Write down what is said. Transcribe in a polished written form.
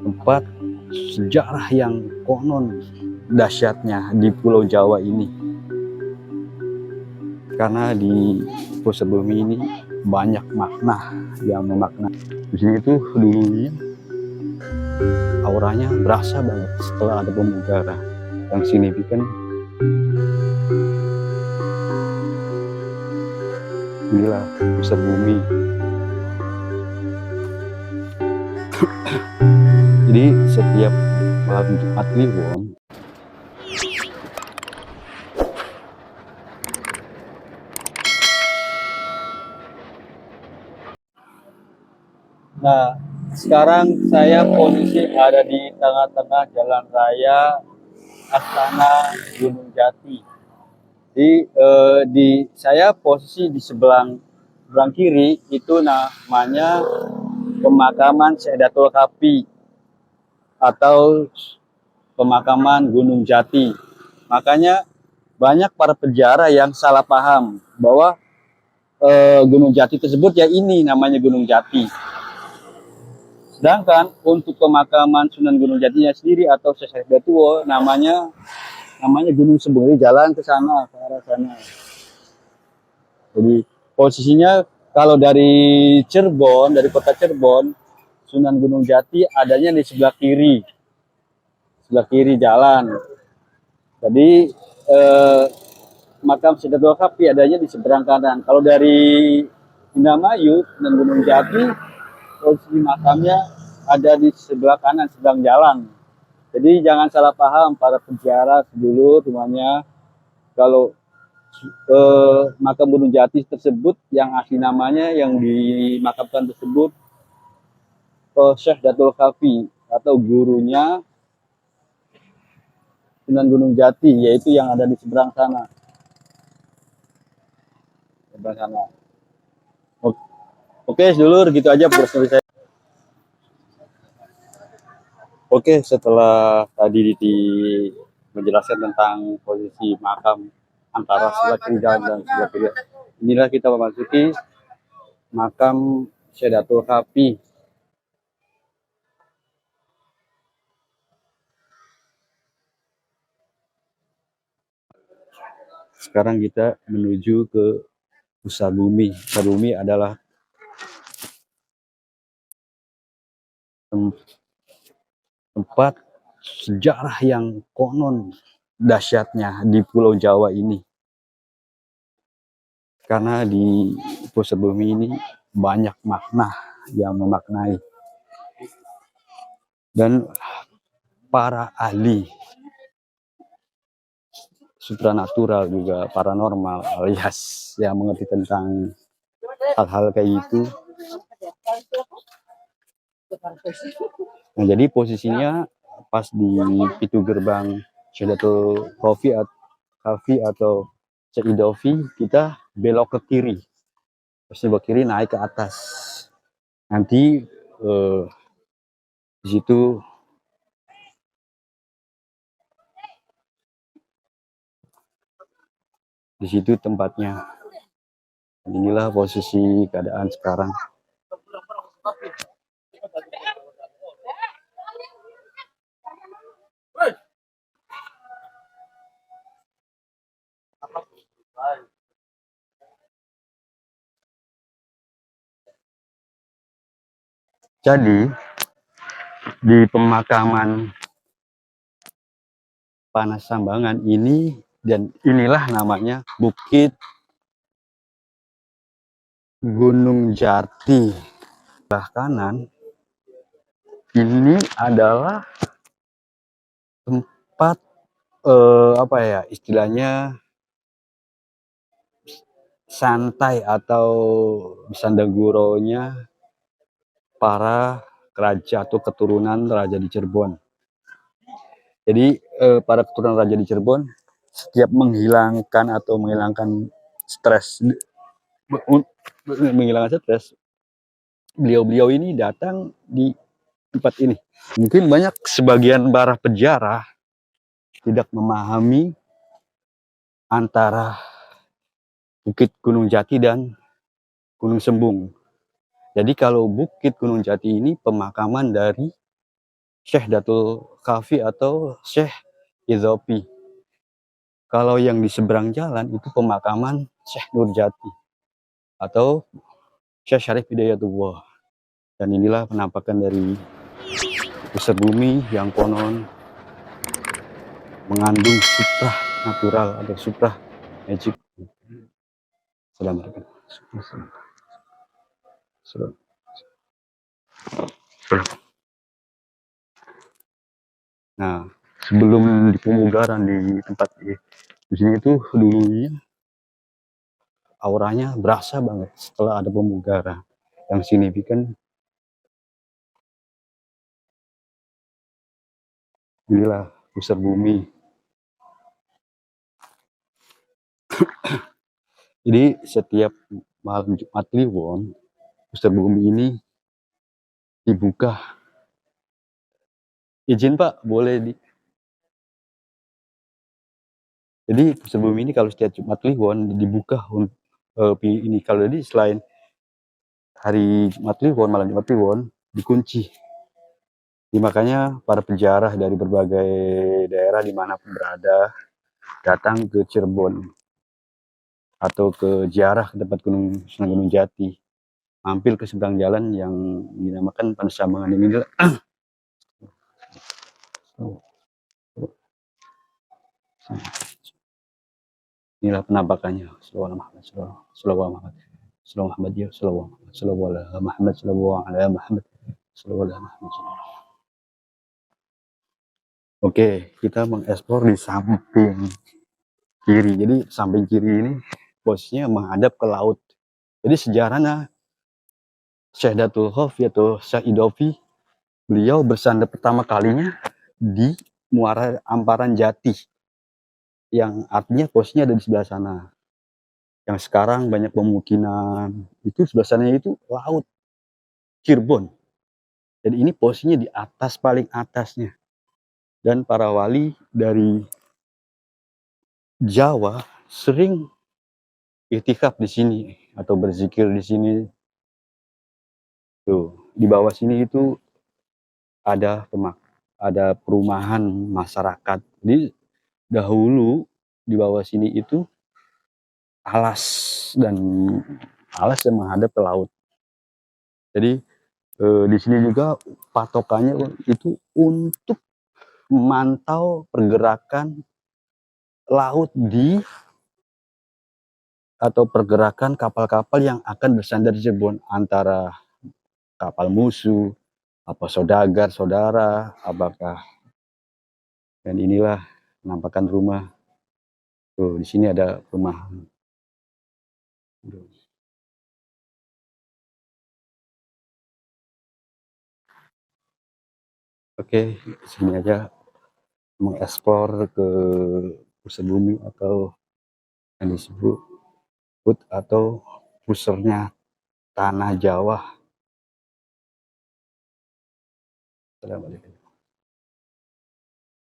Tempat sejarah yang konon dahsyatnya di Pulau Jawa ini, karena di pusat bumi ini banyak makna yang memakna. Di sini tuh dulunya auranya berasa banget setelah ada pemugara yang signifikan. Inilah pusat bumi. Jadi setiap malam Jumat Kliwon, nah, sekarang saya posisi ada di tengah-tengah jalan raya Astana Gunung Jati. Di saya posisi di sebelah kiri itu namanya pemakaman Syekh Datul Kafi atau pemakaman Gunung Jati. Makanya banyak para penjara yang salah paham bahwa Gunung Jati tersebut ya ini namanya Gunung Jati. Sedangkan untuk pemakaman Sunan Gunung Jatinya sendiri atau Syekh Datul namanya Gunung Sembung, jalan ke sana, ke arah sana. Jadi posisinya kalau dari Cirebon, dari kota Cirebon, Sunan Gunung Jati adanya di sebelah kiri jalan. Jadi makam Syekh Datul Kafi adanya di seberang kanan. Kalau dari Indramayu, Sunan Gunung Jati, posisi makamnya ada di sebelah kanan, seberang jalan. Jadi jangan salah paham para penjara sedulur semuanya, kalau makam Gunung Jati tersebut yang asli namanya yang dimakamkan tersebut Syekh Datul Kafi atau gurunya Sunan Gunung Jati, yaitu yang ada di seberang sana. Oke, sedulur, gitu aja persen saya. Oke, setelah tadi menjelaskan tentang posisi makam antara sebelah kiri jalan dan sebelah kiri, inilah kita memasuki makam Syekh Datul Kafi. Sekarang kita menuju ke pusat bumi. Pusat bumi adalah tempat sejarah yang konon dahsyatnya di Pulau Jawa ini, karena di pusat bumi ini banyak makna yang memaknai, dan para ahli supranatural juga paranormal alias yang mengerti tentang hal-hal kayak gitu. Nah, jadi posisinya pas di pintu gerbang Syekh Datul Kafi atau Syekh Idofi, kita belok ke kiri. Terus belok kiri naik ke atas. Nanti di situ tempatnya. Inilah posisi keadaan sekarang. Jadi di pemakaman Panas-Sambangan ini, dan inilah namanya Bukit Gunung Jati. Sebelah kanan ini adalah tempat apa ya istilahnya, santai atau Sandaguronya para raja atau keturunan raja di Cirebon. Jadi para keturunan raja di Cirebon setiap menghilangkan stres, beliau-beliau ini datang di tempat ini. Mungkin banyak sebagian para penjara tidak memahami antara Bukit Gunung Jati dan Gunung Sembung. Jadi kalau Bukit Gunung Jati ini pemakaman dari Syekh Datul Kafi atau Syekh Idhopi. Kalau yang di seberang jalan itu pemakaman Syekh Nurjati atau Syekh Syarif Hidayatullah. Dan inilah penampakan dari pusat bumi yang konon mengandung suprah natural atau suprah magic. Selamat. Nah, sebelum di pemugaran di tempat di sini itu dulunya auranya berasa banget setelah ada pemugaran yang signifikan. Inilah pusat bumi. Jadi setiap malam Jumat Kliwon, pusat bumi ini dibuka. Izin Pak, boleh di. Jadi pusat bumi ini kalau setiap Jumat Kliwon dibuka ini kalau jadi selain hari Jumat Kliwon, malam Jumat Kliwon dikunci. Jadi makanya para peziarah dari berbagai daerah dimanapun berada datang ke Cirebon atau ke ziarah ke tempat Sunan Gunung Jati, mampir ke seberang jalan yang dinamakan Panesambangan ini. Inilah penampakannya. Sallallahu Muhammad, sallallahu Muhammad, sallallahu Muhammad, ya sallallahu Muhammad, sallallahu Muhammad, sallallahu Muhammad. Oke, kita mengeksplor di samping kiri. Jadi samping kiri ini posisinya menghadap ke laut. Jadi sejarahnya Syekh Datul Khofi atau Syekh Idofi, beliau bersandar pertama kalinya di Muara Amparan Jati, yang artinya posisinya ada di sebelah sana. Yang sekarang banyak pemukiman, itu sebelah sana itu laut, Cirebon. Jadi ini posisinya di atas, paling atasnya. Dan para wali dari Jawa sering iktikaf di sini atau berzikir di sini. Tuh, di bawah sini itu ada perumahan masyarakat. Jadi dahulu di bawah sini itu alas dan menghadap ke laut. Jadi di sini juga patokannya itu untuk memantau pergerakan laut atau pergerakan kapal-kapal yang akan bersandar di Cirebon, antara kapal musuh, apa saudagar, saudara, apakah. Dan inilah penampakan rumah. Tuh, di sini ada rumah. Oke, sini aja mengeksplor ke pusat bumi atau yang disebut atau pusernya tanah Jawa. Assalamualaikum.